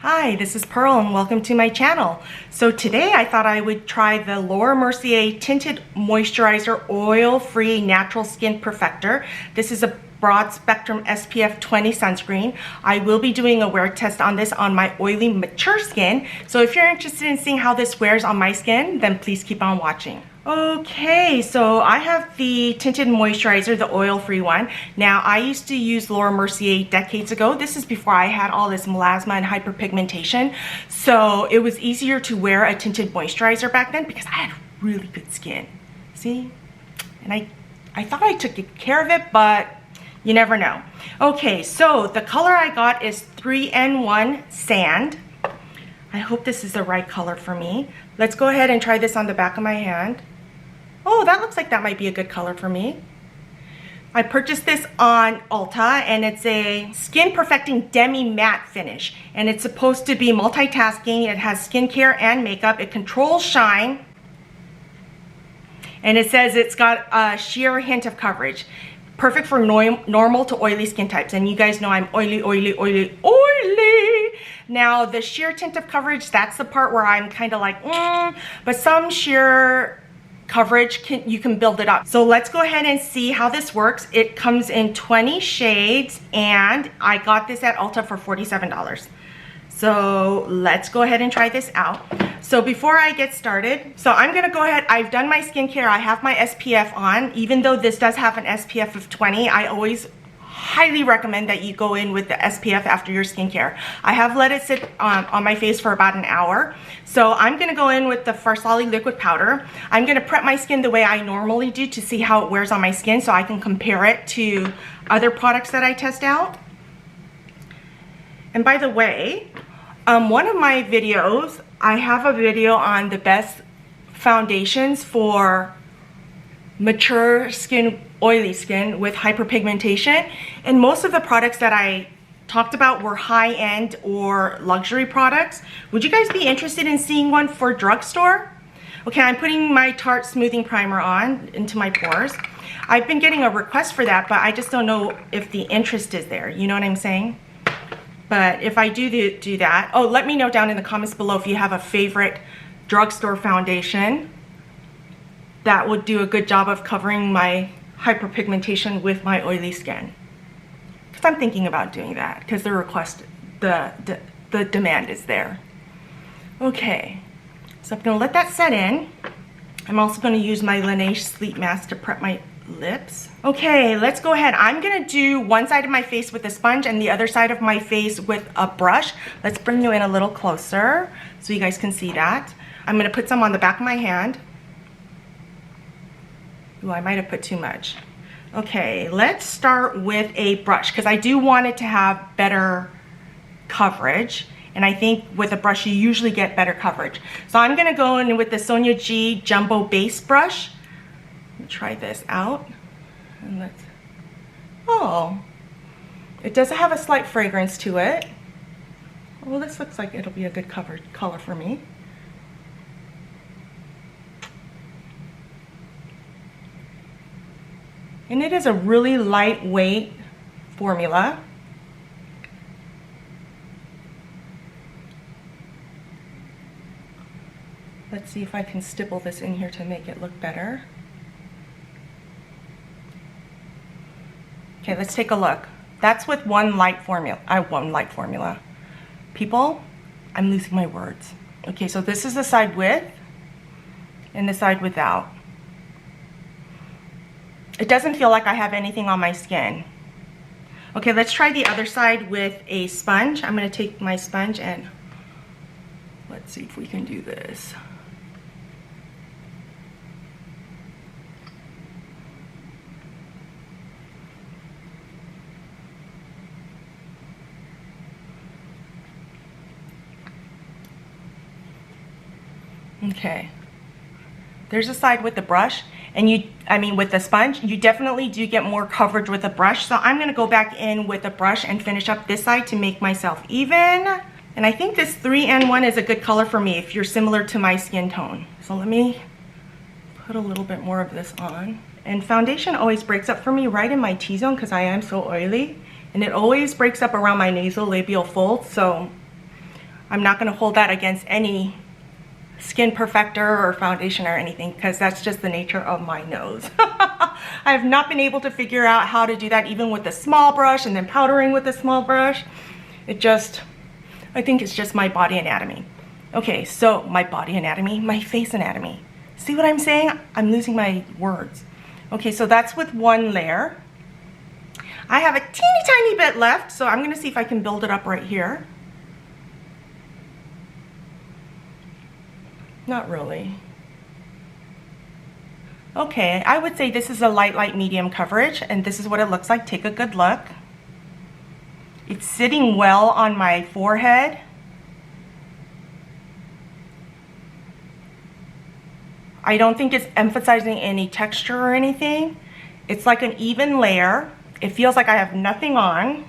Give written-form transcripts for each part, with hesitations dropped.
Hi, this is Pearl and welcome to my channel. So today I thought I would try the Laura Mercier Tinted Moisturizer Oil-Free Natural Skin Perfector. This is a broad spectrum SPF 20 sunscreen. I will be doing a wear test on this on my oily mature skin. So if you're interested in seeing how this wears on my skin, then please keep on watching. Okay, so I have the tinted moisturizer, the oil-free one. Now, I used to use Laura Mercier decades ago. This is before I had all this melasma and hyperpigmentation. So it was easier to wear a tinted moisturizer back then because I had really good skin. See? And I thought I took good care of it, but you never know. Okay, so the color I got is 3N1 Sand. I hope this is the right color for me. Let's go ahead and try this on the back of my hand. Oh, that looks like that might be a good color for me. I purchased this on Ulta and it's a skin perfecting demi matte finish. And it's supposed to be multitasking. It has skincare and makeup. It controls shine. And it says it's got a sheer hint of coverage. Perfect for normal to oily skin types. And you guys know I'm oily, oily, oily, oily. Now the sheer tint of coverage, that's the part where I'm kind of like, but some sheer coverage, you can build it up. So let's go ahead and see how this works. It comes in 20 shades and I got this at Ulta for $47. So let's go ahead and try this out. So before I get started, so I'm gonna go ahead, I've done my skincare, I have my SPF on. Even though this does have an SPF of 20, I always highly recommend that you go in with the SPF after your skincare. I have let it sit on my face for about an hour. So I'm gonna go in with the Farsali liquid powder. I'm gonna prep my skin the way I normally do to see how it wears on my skin so I can compare it to other products that I test out. And by the way, one of my videos, I have a video on the best foundations for mature skin, oily skin with hyperpigmentation, and most of the products that I talked about were high-end or luxury products. Would you guys be interested in seeing one for drugstore? Okay, I'm putting my Tarte smoothing primer on into my pores. I've been getting a request for that, but I just don't know if the interest is there. You know what I'm saying? But if I do that, oh, let me know down in the comments below if you have a favorite drugstore foundation that would do a good job of covering my hyperpigmentation with my oily skin. Because I'm thinking about doing that because the request, the demand is there. Okay, so I'm gonna let that set in. I'm also gonna use my Laneige Sleep Mask to prep my lips. Okay, let's go ahead. I'm gonna do one side of my face with a sponge and the other side of my face with a brush. Let's bring you in a little closer so you guys can see that. I'm gonna put some on the back of my hand. Ooh, I might have put too much. Okay, let's start with a brush because I do want it to have better coverage. And I think with a brush, you usually get better coverage. So I'm gonna go in with the Sonia G Jumbo Base Brush. Try this out. And let's, oh, it does have a slight fragrance to it. Well, this looks like it'll be a good color for me. And it is a really lightweight formula. Let's see if I can stipple this in here to make it look better. Okay, let's take a look. That's with one light formula. People, I'm losing my words. Okay, so this is the side with and the side without. It doesn't feel like I have anything on my skin. Okay, let's try the other side with a sponge. I'm gonna take my sponge and let's see if we can do this. Okay, there's a side with the brush, and with the sponge, you definitely do get more coverage with a brush. So I'm gonna go back in with a brush and finish up this side to make myself even. And I think this 3N1 is a good color for me if you're similar to my skin tone. So let me put a little bit more of this on. And foundation always breaks up for me right in my T-zone because I am so oily. And it always breaks up around my nasolabial fold. So I'm not going to hold that against any skin perfector or foundation or anything, because that's just the nature of my nose. I have not been able to figure out how to do that even with a small brush and then powdering with a small brush. I think it's just my body anatomy. Okay, so my body anatomy, my face anatomy. See what I'm saying? I'm losing my words. Okay, so that's with one layer. I have a teeny tiny bit left, so I'm gonna see if I can build it up right here. Not really. Okay, I would say this is a light medium coverage, and this is what it looks like. Take a good look. It's sitting well on my forehead. I don't think it's emphasizing any texture or anything. It's like an even layer. It feels like I have nothing on.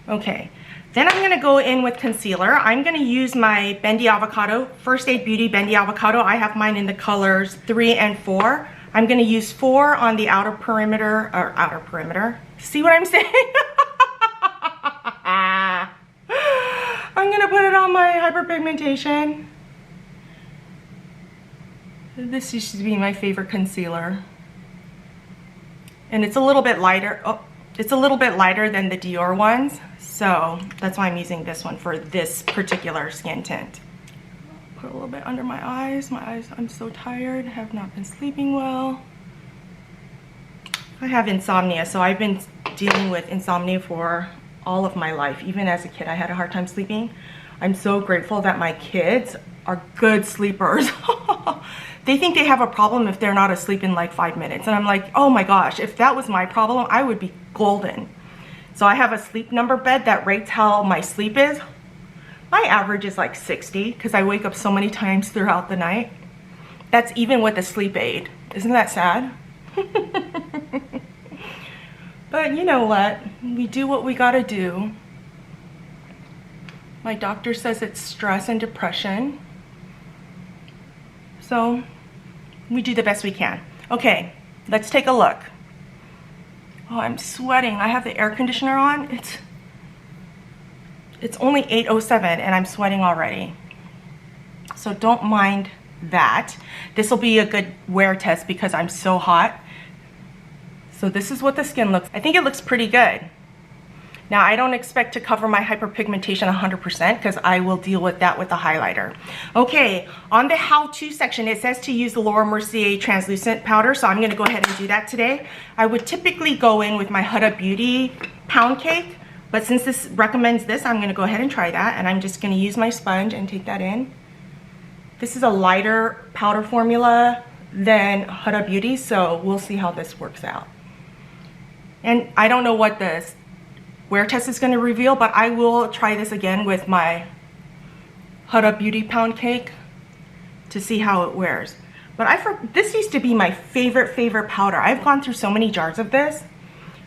Okay, then I'm gonna go in with concealer. I'm gonna use my Bendy Avocado, First Aid Beauty Bendy Avocado. I have mine in the colors 3 and 4. I'm gonna use 4 on the outer perimeter. See what I'm saying? I'm gonna put it on my hyperpigmentation. This used to be my favorite concealer. And it's a little bit lighter. Oh, it's a little bit lighter than the Dior ones. So that's why I'm using this one for this particular skin tint. Put a little bit under my eyes. I'm so tired. Have not been sleeping well. I have insomnia, so I've been dealing with insomnia for all of my life. Even as a kid, I had a hard time sleeping. I'm so grateful that my kids are good sleepers. They think they have a problem if they're not asleep in like 5 minutes. And I'm like, oh my gosh, if that was my problem, I would be golden. So I have a sleep number bed that rates how my sleep is. My average is like 60 because I wake up so many times throughout the night. That's even with a sleep aid. Isn't that sad? But you know what? We do what we gotta do. My doctor says it's stress and depression. So we do the best we can. Okay, let's take a look. Oh, I'm sweating. I have the air conditioner on. It's only 8:07 and I'm sweating already. So don't mind that. This will be a good wear test because I'm so hot. So this is what the skin looks. I think it looks pretty good. Now I don't expect to cover my hyperpigmentation 100% because I will deal with that with the highlighter. Okay, on the how-to section, it says to use the Laura Mercier translucent powder, so I'm gonna go ahead and do that today. I would typically go in with my Huda Beauty pound cake, but since this recommends this, I'm gonna go ahead and try that, and I'm just gonna use my sponge and take that in. This is a lighter powder formula than Huda Beauty, so we'll see how this works out. And I don't know what this wear test is going to reveal, but I will try this again with my Huda Beauty pound cake to see how it wears. But this used to be my favorite powder. I've gone through so many jars of this,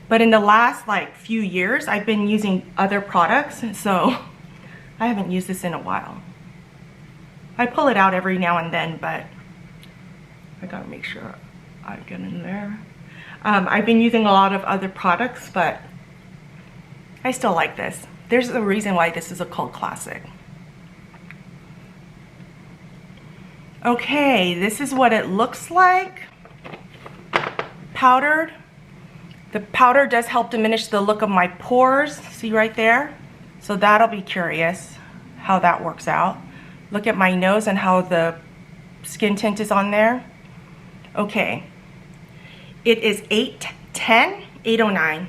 but in the last like few years I've been using other products, so I haven't used this in a while. I pull it out every now and then, but I gotta make sure I get in there. I've been using a lot of other products, but I still like this. There's a reason why this is a cult classic. Okay, this is what it looks like. Powdered. The powder does help diminish the look of my pores. See right there? So that'll be curious how that works out. Look at my nose and how the skin tint is on there. Okay. It is 8:10, 8:09,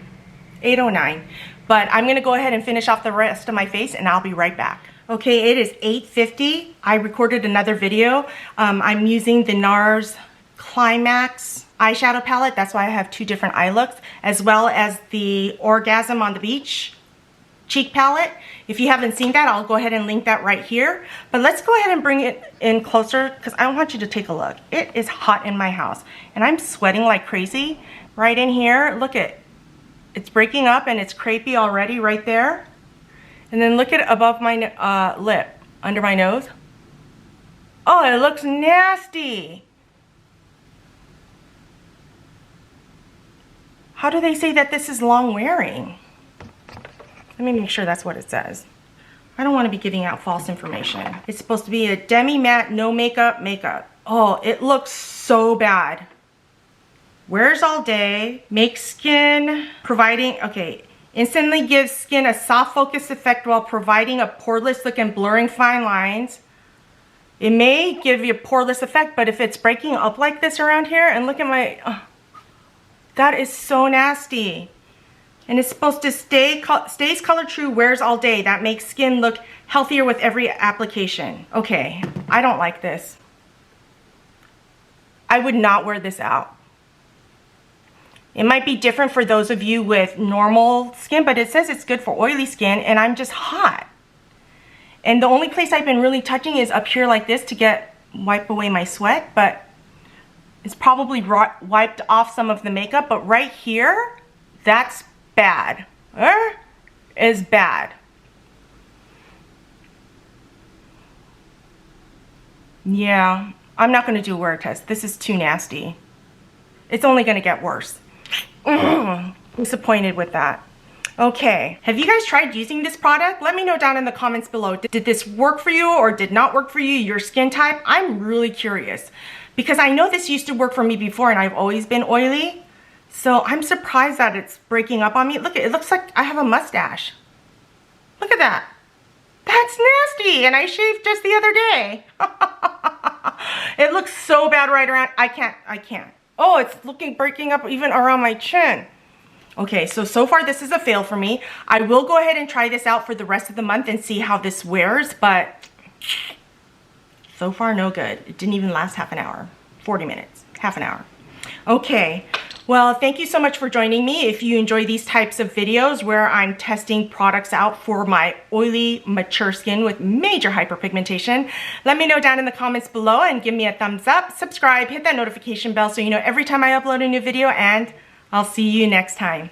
8:09. But I'm gonna go ahead and finish off the rest of my face and I'll be right back. Okay, it is 8:50. I recorded another video. I'm using the NARS Climax eyeshadow palette. That's why I have 2 different eye looks, as well as the Orgasm on the Beach cheek palette. If you haven't seen that, I'll go ahead and link that right here. But let's go ahead and bring it in closer because I want you to take a look. It is hot in my house and I'm sweating like crazy. Right in here, look at, it's breaking up and it's crepey already right there. And then look at above my lip, under my nose. Oh, it looks nasty. How do they say that this is long wearing? Let me make sure that's what it says. I don't want to be giving out false information. It's supposed to be a demi-matte, no makeup, makeup. Oh, it looks so bad. Wears all day, makes skin, providing, okay. Instantly gives skin a soft focus effect while providing a poreless look and blurring fine lines. It may give you a poreless effect, but if it's breaking up like this around here, and look at my, that is so nasty. And it's supposed to stays color true, wears all day. That makes skin look healthier with every application. Okay, I don't like this. I would not wear this out. It might be different for those of you with normal skin, but it says it's good for oily skin, and I'm just hot. And the only place I've been really touching is up here like this to wipe away my sweat, but it's probably wiped off some of the makeup, but right here, that's bad. Is bad. Yeah, I'm not gonna do a wear test. This is too nasty. It's only gonna get worse. Disappointed with that. Okay, have you guys tried using this product? Let me know down in the comments below. Did this work for you or did not work for you, your skin type? I'm really curious because I know this used to work for me before and I've always been oily. So I'm surprised that it's breaking up on me. Look, it looks like I have a mustache. Look at that. That's nasty, and I shaved just the other day. It looks so bad right around, I can't. Oh, it's breaking up even around my chin. Okay, so far this is a fail for me. I will go ahead and try this out for the rest of the month and see how this wears, but so far no good. It didn't even last half an hour, 40 minutes, half an hour. Okay, well, thank you so much for joining me. If you enjoy these types of videos where I'm testing products out for my oily, mature skin with major hyperpigmentation, let me know down in the comments below and give me a thumbs up, subscribe, hit that notification bell so you know every time I upload a new video, and I'll see you next time.